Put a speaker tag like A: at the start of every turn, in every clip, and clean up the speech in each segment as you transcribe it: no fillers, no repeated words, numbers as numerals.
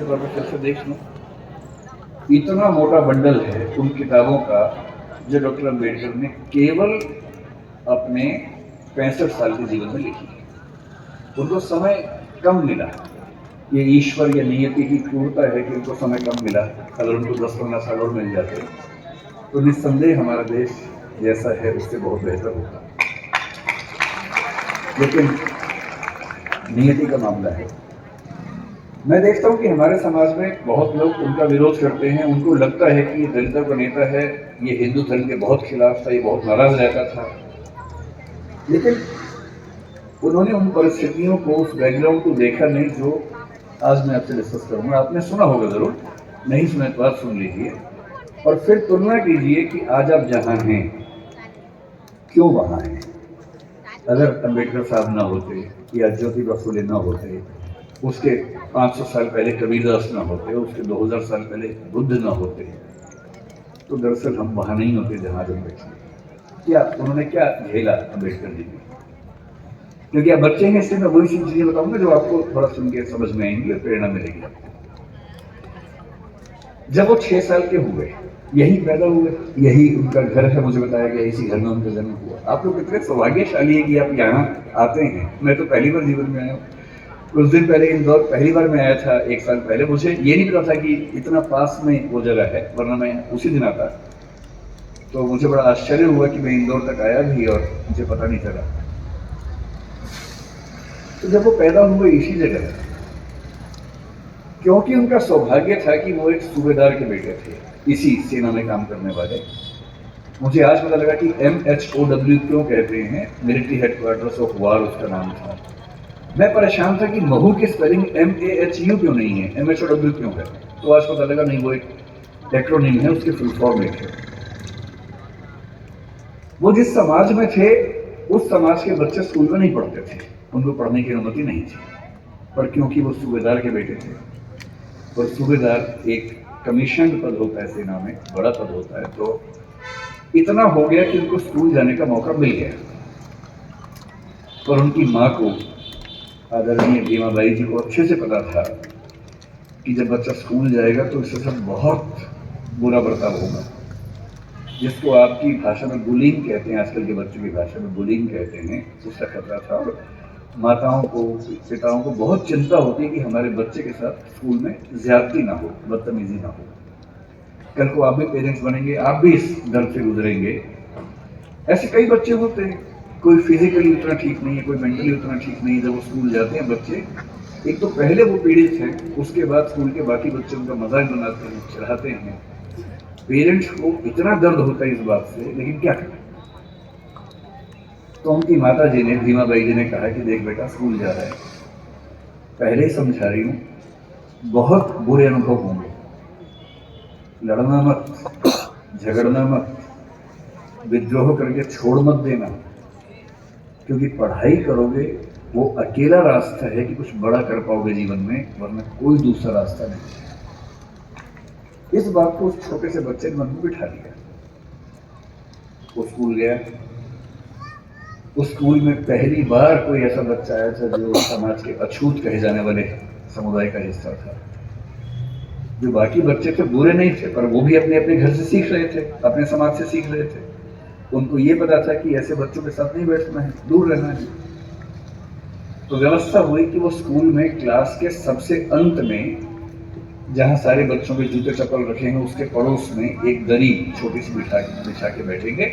A: एक बार मैं फिर से देख लूँ। इतना मोटा बंडल है उन किताबों का जो डॉक्टर अम्बेडकर ने केवल अपने 65 साल के जीवन में लिखी है। उनको समय कम मिला। ये ईश्वर या नियति की क्रूरता है कि उनको समय कम मिला। अगर उनको 10-15 साल और मिल जाते तो निस्संदेह हमारा देश जैसा है उससे बहुत बेहतर होता। लेकिन नियति का मामला है। मैं देखता हूं कि हमारे समाज में बहुत लोग उनका विरोध करते हैं। उनको लगता है कि ये दलितों का नेता है, ये हिंदू धर्म के बहुत खिलाफ था, ये बहुत नाराज रहता था। लेकिन उन्होंने उन परिस्थितियों को, उस बैकग्राउंड को देखा नहीं जो आज मैं आपसे डिस्कस करूंगा। आपने सुना होगा जरूर, नहीं सुना तो आप सुन लीजिए और फिर तुलना कीजिए कि आज आप जहां हैं क्यों वहां हैं। अगर अम्बेडकर साहब ना होते या ज्योतिबा फुले ना होते, उसके 500 साल पहले कबीरदास ना होते, उसके 2000 साल पहले बुद्ध ना होते, तो दरअसल हम वहां नहीं होते जहां हम बैठे। क्या उन्होंने क्या झेला अम्बेडकर जी ने? क्योंकि आप बच्चे हैं इसलिए मैं वही चीजें बताऊंगा जो आपको थोड़ा सुन के समझ में आएंगी और प्रेरणा मिलेगी। जब वो 6 साल के हुए, यही पैदा हुए, यही उनका घर है, मुझे बताया गया इसी घर में उनका जन्म हुआ। आप लोग कितने सौभाग्यशाली है कि आप यहाँ आते हैं। मैं तो पहली बार जीवन में आया हूँ। कुछ दिन पहले इंदौर पहली बार मैं आया था, 1 साल पहले। मुझे ये नहीं पता था कि इतना पास में वो जगह है, वरना मैं उसी दिन आता। तो मुझे बड़ा आश्चर्य हुआ कि मैं इंदौर तक आया भी और मुझे पता नहीं चला। तो जब वो पैदा हुए इसी जगह, क्योंकि उनका सौभाग्य था कि वो एक सूबेदार के बेटे थे, इसी सेना में काम करने वाले। मुझे आज पता लगा कि MHOW क्यों कहते हैं, मिलिट्री हेडक्वार्टर्स ऑफ वार उसका नाम था। मैं परेशान था कि महू की स्पेलिंग MAHU क्यों नहीं है, MHOW क्यों है। तो आज पता लगा नहीं, वो एक एक्रोनिम है, उसके फुल फॉर्म एक है। वो जिस समाज में थे उस समाज के बच्चे स्कूल में नहीं पढ़ते थे, उनको पढ़ने की अनुमति नहीं थी। पर क्योंकि वो सूबेदार के बेटे थे, और सूबेदार एक कमीशन पद होता है सेना में, बड़ा पद होता है, तो इतना हो गया कि उनको स्कूल जाने का मौका मिल गया। पर उनकी माँ को, आदरणीय भीमाबाई जी को अच्छे से पता था कि जब बच्चा स्कूल जाएगा तो इससे सब बहुत बुरा बर्ताव होगा, जिसको आपकी भाषा में बुलिंग कहते हैं, आजकल के बच्चों की भाषा में बुलिंग कहते हैं, उसका खतरा था। और माताओं को, पिताओं को बहुत चिंता होती है कि हमारे बच्चे के साथ स्कूल में ज्यादती ना हो, बदतमीजी ना हो। कल को आप भी पेरेंट्स बनेंगे, आप भी इस दर्द से गुजरेंगे। ऐसे कई बच्चे होते हैं, कोई फिजिकली उतना ठीक नहीं है, कोई मेंटली उतना ठीक नहीं है। जब वो स्कूल जाते हैं बच्चे, एक तो पहले वो पीड़ित हैं, उसके बाद स्कूल के बाकी बच्चे उनका मजाक बनाते हैं, चिढ़ाते हैं। पेरेंट्स को इतना दर्द होता है इस बात से, लेकिन क्या करें। तो उनकी माता जी ने, भीमाबाई जी ने कहा कि देख बेटा स्कूल जा रहा है, पहले ही समझा रही हूँ, बहुत बुरे अनुभव होंगे, लड़ना मत, झगड़ना मत, विद्रोह करके छोड़ मत देना, क्योंकि पढ़ाई करोगे वो अकेला रास्ता है कि कुछ बड़ा कर पाओगे जीवन में, वरना कोई दूसरा रास्ता नहीं। इस बात को उस छोटे से बच्चे ने मन में बिठा लिया। वो स्कूल गया। उस स्कूल में पहली बार कोई ऐसा बच्चा आया था जो समाज के अछूत कहे जाने वाले समुदाय का हिस्सा था। जो बाकी बच्चे थे बुरे नहीं थे, पर वो भी अपने अपने घर से सीख रहे थे, अपने समाज से सीख रहे थे। उनको ये पता था कि ऐसे बच्चों के साथ नहीं बैठना है, दूर रहना है। तो व्यवस्था हुई कि वो स्कूल में क्लास के सबसे अंत में, जहां सारे बच्चों के जूते चप्पल रखे हैं, उसके पड़ोस में एक दरी छोटी सी बिछा के बैठेंगे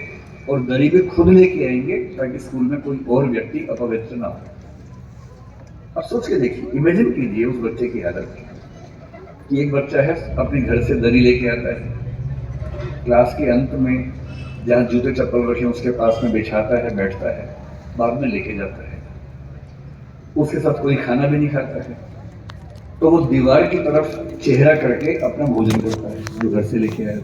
A: और दरी भी खुद लेके आएंगे ताकि स्कूल में कोई और व्यक्ति अपवित्र ना हो। अब सोच के देखिए, इमेजिन कीजिए उस बच्चे की हालत कि एक बच्चा है, अपने घर से दरी लेके आता है, क्लास के अंत में जहां जूते चप्पल रखे उसके पास में बिछाता है, बैठता है, बाद में लेके जाता है। उसके साथ कोई खाना भी नहीं खाता है, तो वो दीवार की तरफ चेहरा करके अपना भोजन करता है जो घर से लेके आया